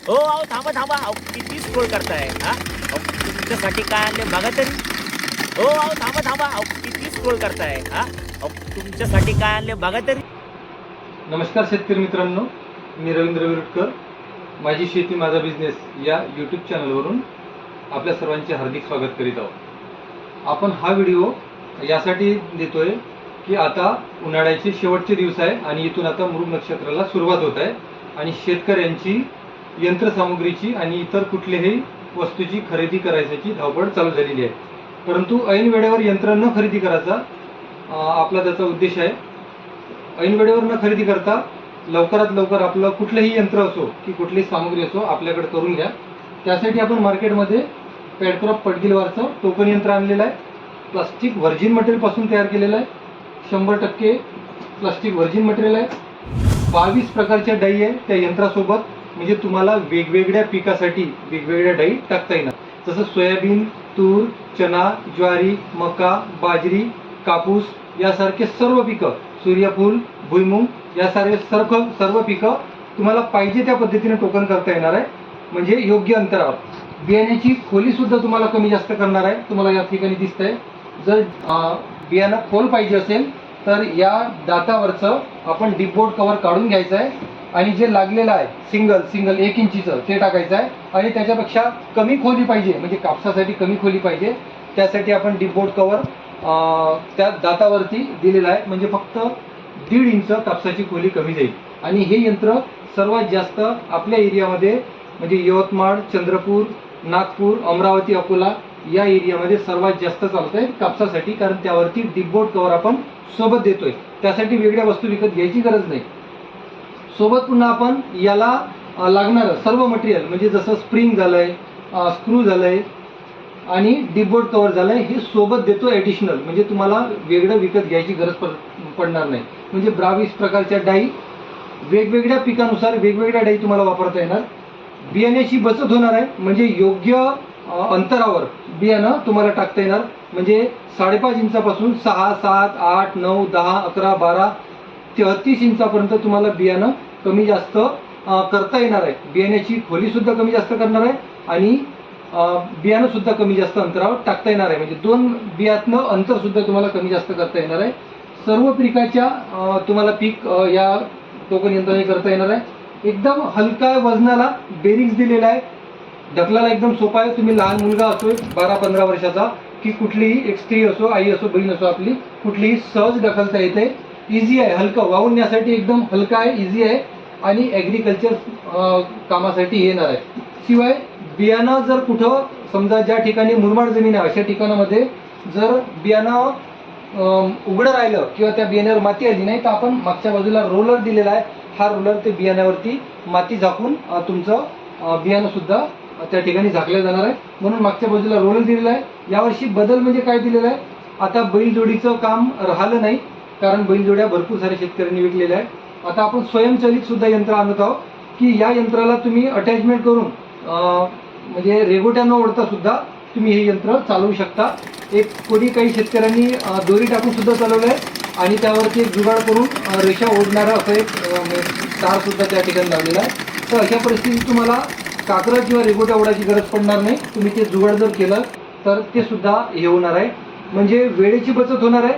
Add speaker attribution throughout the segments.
Speaker 1: हो अहो थांबा थांबा अहो किती स्क्रोल करताय हा अहो तुमच्यासाठी काय आणले बघा तरी. हो अहो थांबा थांबा अहो किती स्क्रोल करताय हा अहो तुमच्यासाठी काय आणले बघा तरी.
Speaker 2: नमस्कार शेतकरी मित्रांनो, मी रवींद्र विरुटकर. माझी शेती माझा बिझनेस या यूट्यूब चॅनलवरून आपल्या सर्वांचे हार्दिक स्वागत करीत आहोत. आपण हा व्हिडिओ यासाठी देतोय की आता उन्हाळ्याचे शेवटचे दिवस आहे आणि इथून आता मृग नक्षत्राला सुरुवात होत आहे आणि शेतकऱ्यांची यंत्रसामुग्रीची आणि इतर कुठल्याही वस्तूची खरेदी करायची धावपळ चालू झालेली आहे. परंतु ऐन वेळेवर यंत्र न खरेदी करायचा आपला त्याचा उद्देश आहे. ऐन वेळेवर न खरेदी करता लवकरात लवकर आपलं कुठलंही यंत्र असो की कुठलीही सामग्री असो आपल्याकडे करून घ्या. त्यासाठी आपण मार्केटमध्ये पॅडक्रॉप पडगिलवारचं टोकन यंत्र आणलेलं आहे. प्लास्टिक व्हर्जिन मटेरियलपासून तयार केलेलं आहे. 100% प्लास्टिक व्हर्जिन मटेरियल आहे. 22 प्रकारच्या डाई आहे त्या यंत्रासोबत. म्हणजे तुम्हाला वेगवेगळ्या पिकासाठी वेगवेगळ्या डाई टाकता येणार. जसं सोयाबीन, तूर, चना, ज्वारी, मका, बाजरी, कापूस यासारखे सर्व पिकं, सूर्यफूल, भुईमुग यासारखे सर्व पिकं तुम्हाला पाहिजे त्या पद्धतीने टोकन करता येणार आहे. म्हणजे योग्य अंतरावर. बियाण्याची खोली सुद्धा तुम्हाला कमी जास्त करणार आहे. तुम्हाला या ठिकाणी दिसतंय. जर बियाणं खोल पाहिजे असेल तर या दातावरचं आपण डिपबोर्ड कव्हर काढून घ्यायचं आहे आणि जे लागलेलं आहे सिंगल 1 इंचीचं ते टाकायचं आहे. आणि त्याच्यापेक्षा कमी खोली पाहिजे म्हणजे कापसासाठी कमी खोली पाहिजे त्यासाठी आपण डिपबोर्ड कव्हर त्या दातावरती दिलेलं आहे. म्हणजे फक्त 1.5 इंच कापसाची खोली कमी जाईल. आणि हे यंत्र सर्वात जास्त आपल्या एरियामध्ये म्हणजे यवतमाळ, चंद्रपूर, नागपूर, अमरावती, अकोला या एरियामध्ये सर्वात जास्त चालतंय कापसासाठी. कारण त्यावरती डिपबोर्ड कव्हर आपण सोबत देतोय. त्यासाठी वेगळ्या वस्तू विकत घ्यायची गरज नाही. सोबत पुन्हा आपण याला लागणारं सर्व मटेरियल म्हणजे जसं स्प्रिंग झालंय, स्क्रू झालंय आणि डिपबोर्ड कव्हर झालंय हे सोबत देतो ॲडिशनल. म्हणजे तुम्हाला वेगळं विकत घ्यायची गरज पडणार नाही. म्हणजे 22 प्रकारच्या डाई वेगवेगळ्या पिकानुसार वेगवेगळ्या डाई तुम्हाला वापरता येणार. बियाण्याची बचत होणार आहे. म्हणजे योग्य अंतरावर बियाणं तुम्हाला टाकता येणार. म्हणजे 5.5 इंचापासून 6, 7, 8, 9, 10, 11, 12, 33 इंचापर्यंत तुम्हाला बियाणं कमी जास्त करता येणार आहे. बियाण्याची खोली सुद्धा कमी जास्त करणार आहे आणि बियाणं सुद्धा कमी जास्त अंतरावर टाकता येणार आहे. म्हणजे 2 बियातनं अंतर सुद्धा तुम्हाला कमी जास्त करता येणार आहे. सर्व पिकाच्या तुम्हाला पीक या टोकन यंत्राने करता येणार आहे. एकदम हलका वजनाला बेरिंग्स दिलेला आहे. ढकलायला एकदम सोपा आहे. तुम्ही लहान मुलगा असो 12-15 वर्षाचा की कुठलीही एक स्त्री असो, आई असो, बहीण असो आपली कुठलीही सहज ढकलता येते. इझी आहे. हलकं वाहून नेण्यासाठी एकदम हलका आहे, इझी आहे आणि ॲग्रिकल्चर कामासाठी येणार आहे. शिवाय बियाणं जर कुठं समजा ज्या ठिकाणी मुरमाड जमीन आहे अशा ठिकाणामध्ये जर बियाणं उघडं राहिलं किंवा त्या बियाण्यावर माती आली नाही तर आपण मागच्या बाजूला रोलर दिलेला आहे. हा रोलर ते बियाण्यावरती माती झाकून तुमचं बियाणं सुद्धा त्या ठिकाणी झाकलं जाणार आहे. म्हणून मागच्या बाजूला रोलर दिलेला आहे. यावर्षी बदल म्हणजे काय दिलेला आहे, आता बैलजोडीचं काम राहिलं नाही कारण बैलजोड्या भरपूर साऱ्या शेतकऱ्यांनी विकलेल्या आहेत. आता आपण स्वयंचलित सुद्धा यंत्र आणत आहोत की या यंत्राला तुम्ही अटॅचमेंट करून म्हणजे रेगोट्या न ओढता सुद्धा तुम्ही हे यंत्र चालवू शकता. एक काही शेतकऱ्यांनी दोरी टाकून सुद्धा चालवलं आहे आणि त्यावरती एक जुगाड करून रेषा ओढणारा असं एक तार सुद्धा त्या ठिकाणी लावलेला आहे. तर अशा परिस्थितीत तुम्हाला काकडं किंवा रेगोट्या ओढायची गरज पडणार नाही. तुम्ही ते जुगाड जर केलं तर ते सुद्धा हे होणार आहे. म्हणजे वेळेची बचत होणार आहे.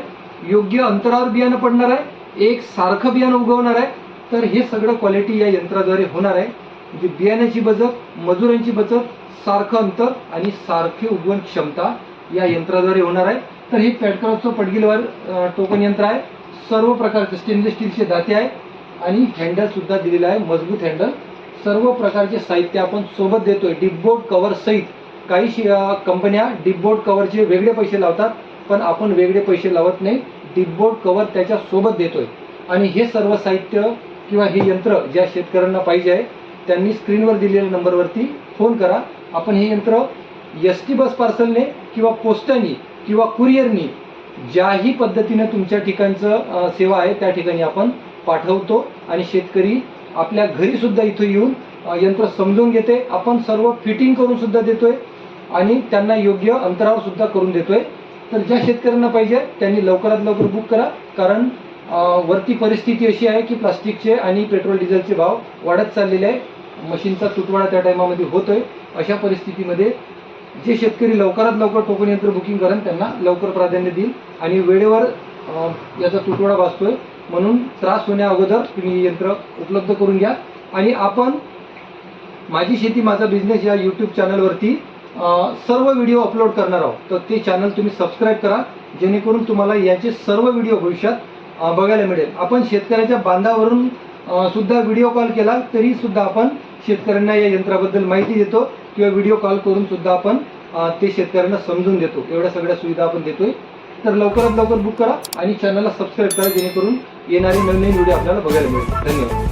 Speaker 2: योग्य अंतरावर बियाणं पडणार आहे. एक सारखं बियाणं उगवणार आहे. तर हे सगळं क्वालिटी या यंत्राद्वारे होणार आहे. म्हणजे बियाण्याची बचत, मजुरांची बचत, सारखं अंतर आणि सारखी उगवण क्षमता या यंत्राद्वारे होणार आहे. तर हे पॅडक्रॉपचं पडगिलवार टोकन यंत्र आहे. सर्व प्रकारचे स्टेनलेस स्टीलचे दाते आहे आणि हँडल सुद्धा दिलेलं आहे, मजबूत हँडल. सर्व प्रकारचे साहित्य आपण सोबत देतोय डिपबोर्ड कव्हर सहित. काही कंपन्या डिपबोर्ड कव्हरचे वेगळे पैसे लावतात पण आपण वेगळे पैसे लावत नाही. डिपबोर्ड कव्हर त्याच्या सोबत देतोय. आणि हे सर्व साहित्य किंवा हे यंत्र ज्या शेतकऱ्यांना पाहिजे आहे त्यांनी स्क्रीनवर दिलेल्या नंबरवरती फोन करा. आपण हे यंत्र ST बस पार्सलने किंवा पोस्टाने किंवा कुरिअरनी ज्याही पद्धतीने तुमच्या ठिकाणचं सेवा आहे त्या ठिकाणी आपण पाठवतो आणि शेतकरी आपल्या घरी सुद्धा इथं येऊन यंत्र समजून घेते. आपण सर्व फिटिंग करून सुद्धा देतोय आणि त्यांना योग्य अंतरावर सुद्धा करून देतोय. तर ज्या शेतकऱ्यांना पाहिजे त्यांनी लवकरात लवकर बुक करा. कारण वरती परिस्थिती अशी आहे की प्लास्टिकचे आणि पेट्रोल डिझेलचे भाव वाढत चाललेले आहे मशीनचा तुटवडा त्या टायमामध्ये होतोय. अशा परिस्थितीमध्ये जे शेतकरी लवकरात लवकर टोकन यंत्र बुकिंग करेन त्यांना लवकर प्राधान्य देईल आणि वेळेवर याचा तुटवडा भासतोय. म्हणून त्रास होण्या अगोदर तुम्ही यंत्र उपलब्ध करून घ्या. आणि आपण माझी शेती माझा बिझनेस या यूट्यूब चॅनलवरती सर्व व्हिडिओ अपलोड करणार आहोत. तर ते चॅनल तुम्ही सबस्क्राईब करा जेणेकरून तुम्हाला याचे सर्व व्हिडिओ भविष्यात बघायला मिळेल. आपण शेतकऱ्याच्या बांधावरून सुद्धा व्हिडिओ कॉल केला तरी सुद्धा आपण शेतकऱ्यांना या यंत्राबद्दल माहिती देतो किंवा व्हिडिओ कॉल करून सुद्धा आपण ते शेतकऱ्यांना समजून देतो. एवढ्या सगळ्या सुविधा आपण देतोय. तर लवकरात लवकर बुक करा आणि चॅनलला सबस्क्राईब करा जेणेकरून येणारे नवीन व्हिडिओ आपल्याला बघायला मिळेल. धन्यवाद.